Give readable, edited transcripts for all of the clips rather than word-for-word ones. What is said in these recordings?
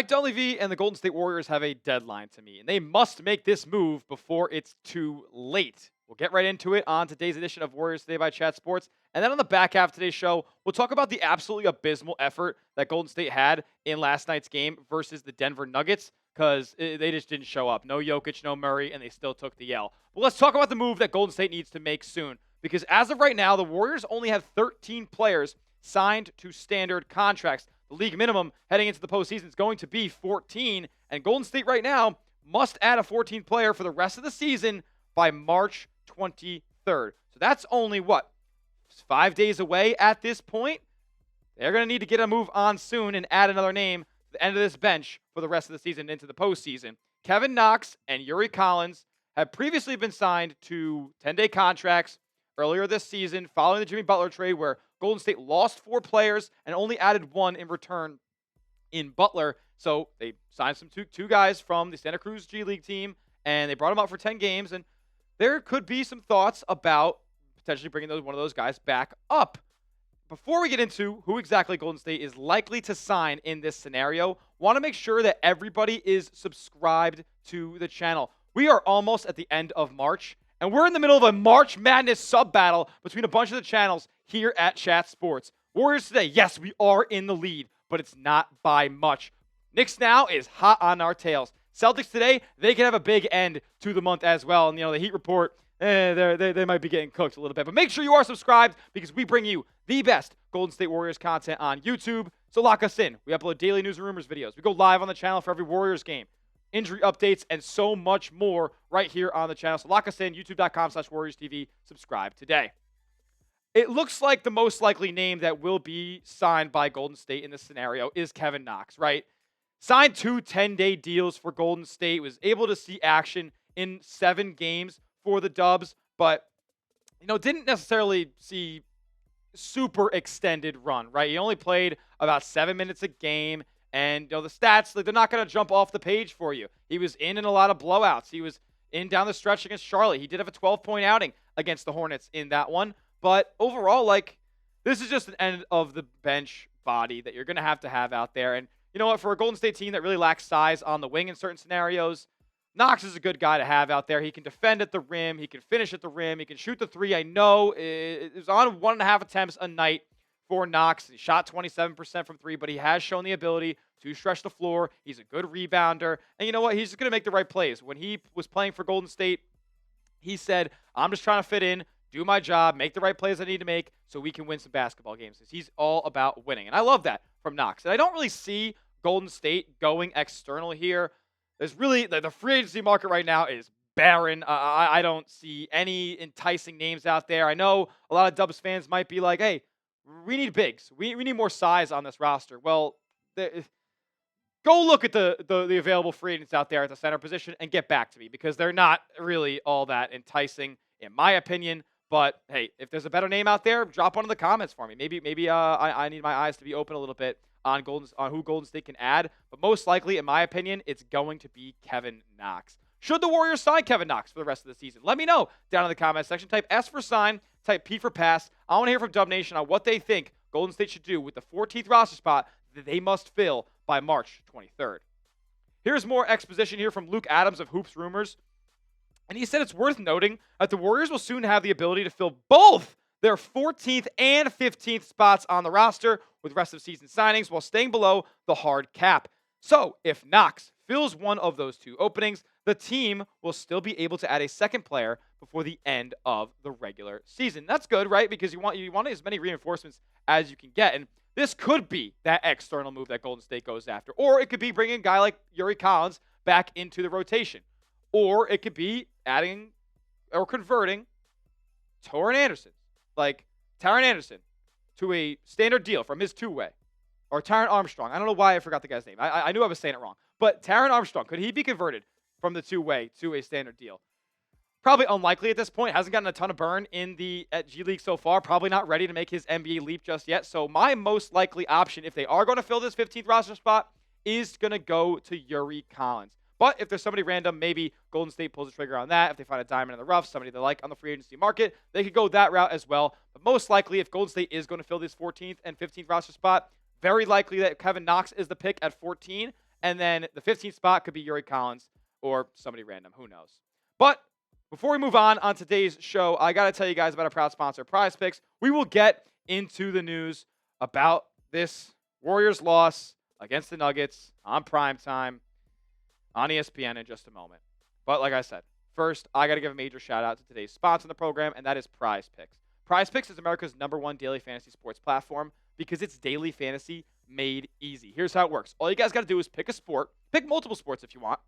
Dunleavy and the Golden State Warriors have a deadline to meet, and they must make this move before it's too late. We'll get right into it on today's edition of Warriors Today by Chat Sports. And then on the back half of today's show, we'll talk about the absolutely abysmal effort that Golden State had in last night's game versus the Denver Nuggets, because they just didn't show up. No Jokic, no Murray, and they still took the L. But let's talk about the move that Golden State needs to make soon, because as of right now, the Warriors only have 13 players signed to standard contracts. The league minimum heading into the postseason is going to be 14, and Golden State right now must add a 14th player for the rest of the season by March 23rd. So that's only, 5 days away at this point? They're going to need to get a move on soon and add another name to the end of this bench for the rest of the season into the postseason. Kevin Knox and Yuri Collins have previously been signed to 10-day contracts earlier this season following the Jimmy Butler trade, where Golden State lost 4 players and only added 1 in return in Butler. So they signed some two guys from the Santa Cruz G League team, and they brought them out for 10 games. And there could be some thoughts about potentially bringing one of those guys back up. Before we get into who exactly Golden State is likely to sign in this scenario, want to make sure that everybody is subscribed to the channel. We are almost at the end of March, and we're in the middle of a March Madness sub-battle between a bunch of the channels here at Chat Sports. Warriors Today, yes, we are in the lead, but it's not by much. Knicks now is hot on our tails. Celtics today, they can have a big end to the month as well. And, the Heat report, they might be getting cooked a little bit. But make sure you are subscribed, because we bring you the best Golden State Warriors content on YouTube. So lock us in. We upload daily news and rumors videos. We go live on the channel for every Warriors game, injury updates, and so much more right here on the channel. So lock us in, youtube.com/WarriorsTV. Subscribe today. It looks like the most likely name that will be signed by Golden State in this scenario is Kevin Knox, right? Signed 2 10-day deals for Golden State, was able to see action in 7 games for the Dubs, but, didn't necessarily see super extended run, right? He only played about 7 minutes a game, and, the stats, they're not going to jump off the page for you. He was in a lot of blowouts. He was in down the stretch against Charlotte. He did have a 12-point outing against the Hornets in that one. But overall, this is just an end of the bench body that you're going to have out there. And you know what? For a Golden State team that really lacks size on the wing in certain scenarios, Knox is a good guy to have out there. He can defend at the rim. He can finish at the rim. He can shoot the three. I know it was on 1.5 attempts a night for Knox. He shot 27% from 3, but he has shown the ability to stretch the floor. He's a good rebounder. And you know what? He's just going to make the right plays. When he was playing for Golden State, he said, I'm just trying to fit in, do my job, make the right plays I need to make so we can win some basketball games. He's all about winning. And I love that from Knox. And I don't really see Golden State going external here. There's really, the free agency market right now is barren. I don't see any enticing names out there. I know a lot of Dubs fans might be like, hey, we need bigs. We need more size on this roster. Well, go look at the available free agents out there at the center position and get back to me, because they're not really all that enticing, in my opinion. But hey, if there's a better name out there, drop one in the comments for me. Maybe I need my eyes to be open a little bit on who Golden State can add. But most likely, in my opinion, it's going to be Kevin Knox. Should the Warriors sign Kevin Knox for the rest of the season? Let me know down in the comments section. Type S for sign, type P for pass. I want to hear from Dub Nation on what they think Golden State should do with the 14th roster spot that they must fill by March 23rd. Here's more exposition here from Luke Adams of Hoops Rumors. And he said it's worth noting that the Warriors will soon have the ability to fill both their 14th and 15th spots on the roster with rest of season signings while staying below the hard cap. So if Knox fills one of those 2 openings, the team will still be able to add a second player before the end of the regular season. That's good, right? Because you want as many reinforcements as you can get. And this could be that external move that Golden State goes after. Or it could be bringing a guy like Yuri Collins back into the rotation. Or it could be adding or converting Taron Anderson to a standard deal from his 2-way. Or Taron Armstrong. I don't know why I forgot the guy's name. I knew I was saying it wrong. But Taron Armstrong, could he be converted from the 2-way to a standard deal? Probably unlikely at this point. Hasn't gotten a ton of burn at G League so far. Probably not ready to make his NBA leap just yet. So my most likely option, if they are going to fill this 15th roster spot, is going to go to Yuri Collins. But if there's somebody random, maybe Golden State pulls the trigger on that. If they find a diamond in the rough, somebody they like on the free agency market, they could go that route as well. But most likely, if Golden State is going to fill this 14th and 15th roster spot, very likely that Kevin Knox is the pick at 14. And then the 15th spot could be Yuri Collins or somebody random. Who knows? But before we move on today's show, I got to tell you guys about our proud sponsor, PrizePicks. We will get into the news about this Warriors loss against the Nuggets on primetime on ESPN in just a moment. But like I said, first, I got to give a major shout out to today's sponsor in the program, and that is PrizePicks. PrizePicks is America's #1 daily fantasy sports platform because it's daily fantasy made easy. Here's how it works. All you guys got to do is pick a sport. Pick multiple sports if you want.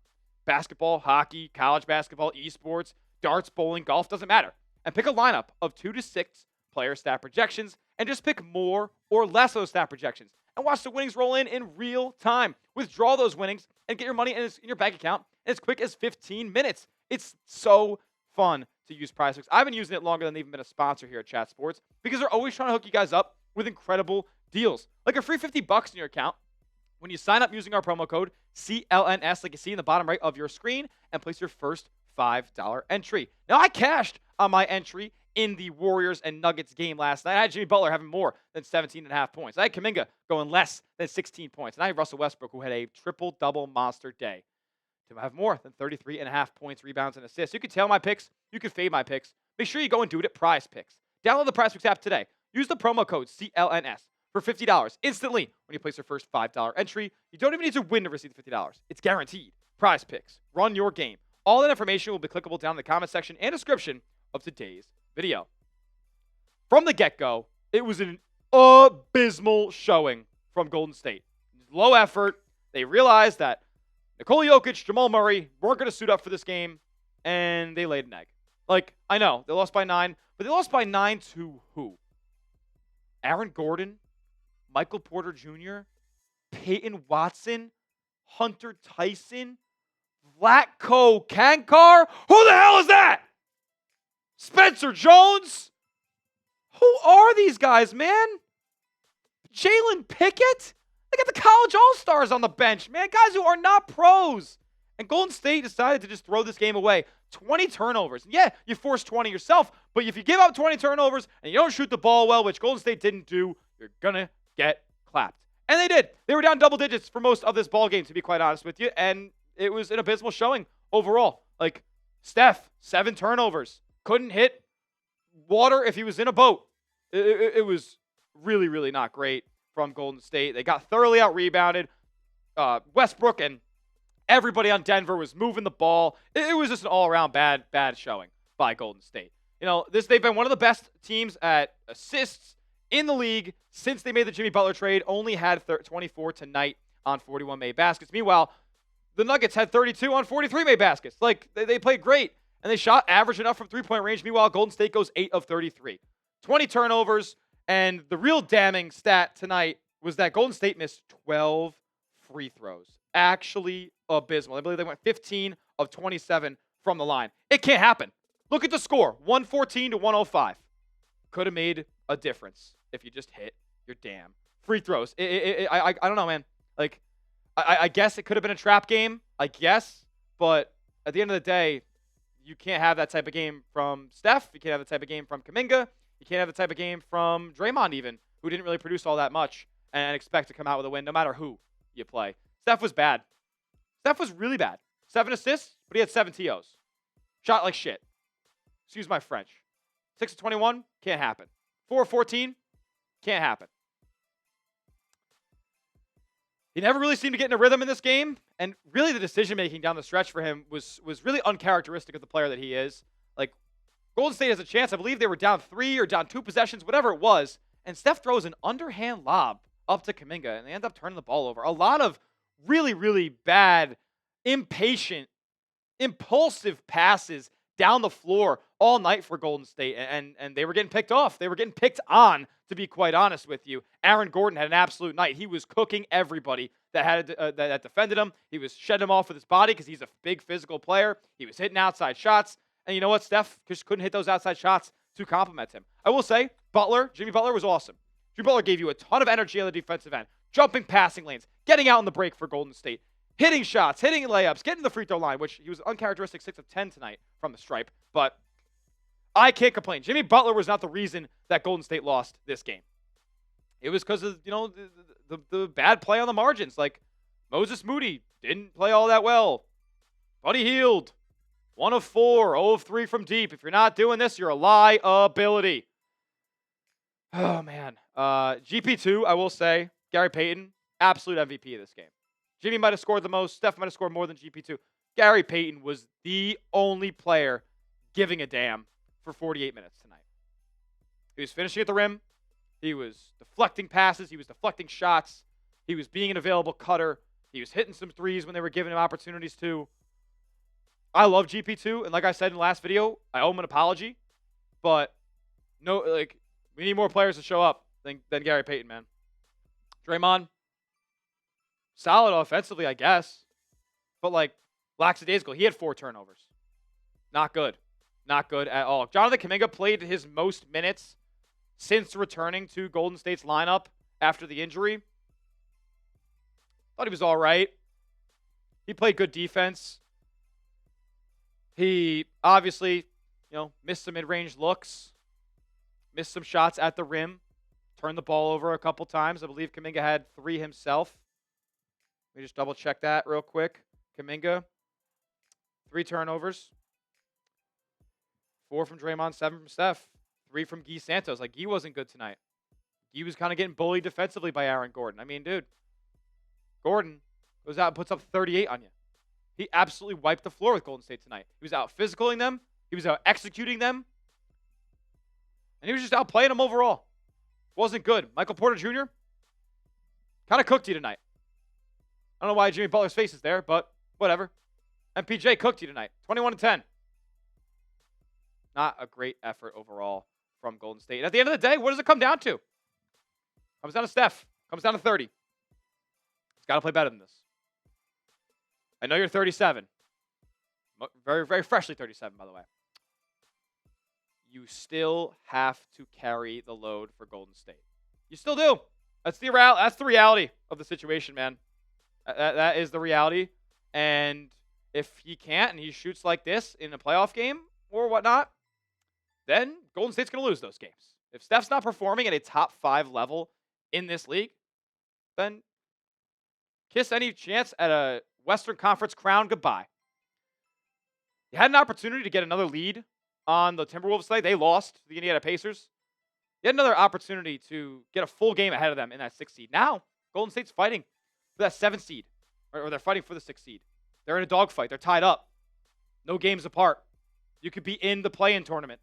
Basketball, hockey, college basketball, esports, darts, bowling, golf, doesn't matter. And pick a lineup of 2 to 6 player stat projections and just pick more or less of those stat projections. And watch the winnings roll in real time. Withdraw those winnings and get your money in your bank account in as quick as 15 minutes. It's so fun to use PrizePicks. I've been using it longer than they've even been a sponsor here at Chat Sports because they're always trying to hook you guys up with incredible deals. Like a free $50 in your account when you sign up using our promo code CLNS, like you see in the bottom right of your screen, and place your first $5 entry. Now, I cashed on my entry in the Warriors and Nuggets game last night. I had Jimmy Butler having more than 17.5 points. I had Kuminga going less than 16 points. And I had Russell Westbrook, who had a triple-double monster day, to have more than 33.5 points, rebounds, and assists. You can tail my picks. You can fade my picks. Make sure you go and do it at PrizePicks. Download the PrizePicks app today. Use the promo code CLNS for $50 instantly when you place your first $5 entry. You don't even need to win to receive the $50. It's guaranteed. PrizePicks. Run your game. All that information will be clickable down in the comment section and description of today's video. From the get-go, it was an abysmal showing from Golden State. Low effort. They realized that Nikola Jokic, Jamal Murray weren't going to suit up for this game, and they laid an egg. Like, I know, they lost by 9, but they lost by 9 to who? Aaron Gordon, Michael Porter Jr., Peyton Watson, Hunter Tyson, Vlatko Kankar? Who the hell is that? Spencer Jones? Who are these guys, man? Jalen Pickett? They got the college all-stars on the bench, man. Guys who are not pros. And Golden State decided to just throw this game away. 20 turnovers. Yeah, you forced 20 yourself, but if you give up 20 turnovers and you don't shoot the ball well, which Golden State didn't do, you're going to get clapped. And they did. They were down double digits for most of this ball game, to be quite honest with you, and it was an abysmal showing overall. Like, Steph, 7 turnovers. Couldn't hit water if he was in a boat. It was really, really not great from Golden State. They got thoroughly out-rebounded. Westbrook and everybody on Denver was moving the ball. It was just an all-around bad showing by Golden State. You know, they've been one of the best teams at assists in the league since they made the Jimmy Butler trade. Only had 24 tonight on 41 made baskets. Meanwhile, the Nuggets had 32 on 43 made baskets. Like, they played great, and they shot average enough from three-point range. Meanwhile, Golden State goes 8 of 33. 20 turnovers, and the real damning stat tonight was that Golden State missed 12 free throws. Actually abysmal. I believe they went 15 of 27 from the line. It can't happen. Look at the score, 114 to 105. Could have made a difference if you just hit your damn free throws. I don't know, man. Like, I guess it could have been a trap game, I guess, but at the end of the day, you can't have that type of game from Steph. You can't have the type of game from Kuminga. You can't have the type of game from Draymond even, who didn't really produce all that much and expect to come out with a win no matter who you play. Steph was bad. Steph was really bad. 7 assists, but he had 7 TOs. Shot like shit. Excuse my French. 6 of 21, can't happen. 4 of 14, can't happen. He never really seemed to get in a rhythm in this game, and really the decision-making down the stretch for him was really uncharacteristic of the player that he is. Like, Golden State has a chance. I believe they were down 3 or down 2 possessions, whatever it was, and Steph throws an underhand lob up to Kuminga, and they end up turning the ball over. A lot of really, really bad, impatient, impulsive passes down the floor all night for Golden State, and they were getting picked off. They were getting picked on, to be quite honest with you. Aaron Gordon had an absolute night. He was cooking everybody that defended him. He was shedding them off with his body because he's a big physical player. He was hitting outside shots. And you know what? Steph just couldn't hit those outside shots to compliment him. I will say, Jimmy Butler was awesome. Jimmy Butler gave you a ton of energy on the defensive end, jumping passing lanes, getting out in the break for Golden State, hitting shots, hitting layups, getting to the free throw line, which he was uncharacteristic 6 of 10 tonight from the stripe. But I can't complain. Jimmy Butler was not the reason that Golden State lost this game. It was because of, the bad play on the margins. Like, Moses Moody didn't play all that well. Buddy Hield, 1 of 4, 0 of 3 from deep. If you're not doing this, you're a liability. Oh, man. GP2, I will say, Gary Payton, absolute MVP of this game. Jimmy might have scored the most. Steph might have scored more than GP2. Gary Payton was the only player giving a damn for 48 minutes tonight. He was finishing at the rim. He was deflecting passes. He was deflecting shots. He was being an available cutter. He was hitting some threes when they were giving him opportunities to. I love GP2, and like I said in the last video, I owe him an apology. But no, we need more players to show up than Gary Payton, man. Draymond, solid offensively, I guess. But lackadaisical. He had 4 turnovers. Not good. Not good at all. Jonathan Kuminga played his most minutes since returning to Golden State's lineup after the injury. Thought he was all right. He played good defense. He obviously, missed some mid-range looks. Missed some shots at the rim. Turned the ball over a couple times. I believe Kuminga had 3 himself. Let me just double check that real quick. Kuminga, 3 turnovers. 4 from Draymond, 7 from Steph. 3 from Guy Santos. Guy wasn't good tonight. Guy was kind of getting bullied defensively by Aaron Gordon. I mean, dude, Gordon goes out and puts up 38 on you. He absolutely wiped the floor with Golden State tonight. He was out physicaling them. He was out executing them. And he was just outplaying them overall. Wasn't good. Michael Porter Jr. kind of cooked you tonight. I don't know why Jimmy Butler's face is there, but whatever. MPJ cooked you tonight. 21-10. Not a great effort overall from Golden State. And at the end of the day, what does it come down to? Comes down to Steph. Comes down to 30. He's got to play better than this. I know you're 37. Very, very freshly 37, by the way. You still have to carry the load for Golden State. You still do. That's the reality of the situation, man. That is the reality. And if he can't and he shoots like this in a playoff game or whatnot, then Golden State's going to lose those games. If Steph's not performing at a top 5 level in this league, then kiss any chance at a Western Conference crown goodbye. You had an opportunity to get another lead on the Timberwolves today. They lost to the Indiana Pacers. You had another opportunity to get a full game ahead of them in that 6th seed. Now, Golden State's fighting for that 7th seed, or they're fighting for the 6th seed. They're in a dogfight. They're tied up. No games apart. You could be in the play-in tournament.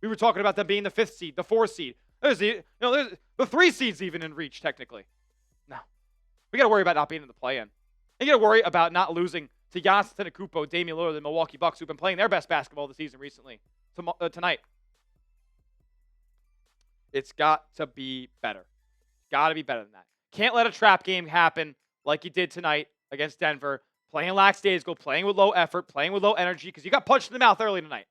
We were talking about them being the 5th seed, the 4th seed. There's the 3 seeds even in reach, technically. No. We got to worry about not being in the play-in. And you got to worry about not losing to Giannis Antetokounmpo, Damian Lillard, the Milwaukee Bucks, who've been playing their best basketball of the season recently, tonight. It's got to be better. Got to be better than that. Can't let a trap game happen like you did tonight against Denver, playing lackadaisical, playing with low effort, playing with low energy, because you got punched in the mouth early tonight.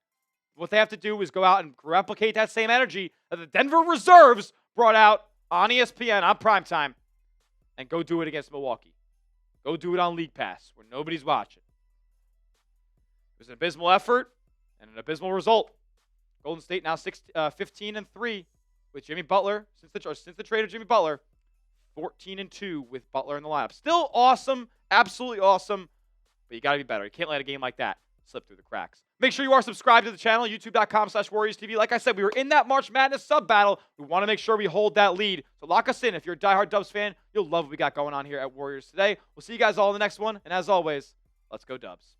What they have to do is go out and replicate that same energy that the Denver reserves brought out on ESPN on primetime and go do it against Milwaukee. Go do it on League Pass where nobody's watching. It was an abysmal effort and an abysmal result. Golden State now 15-3 with Jimmy Butler since the trade of Jimmy Butler. 14-2 with Butler in the lineup. Still awesome, absolutely awesome, but you got to be better. You can't let a game like that slip through the cracks. Make sure you are subscribed to the channel, youtube.com/WarriorsTV. Like I said, we were in that March Madness sub-battle. We want to make sure we hold that lead. So lock us in. If you're a diehard Dubs fan, you'll love what we got going on here at Warriors Today. We'll see you guys all in the next one. And as always, let's go Dubs.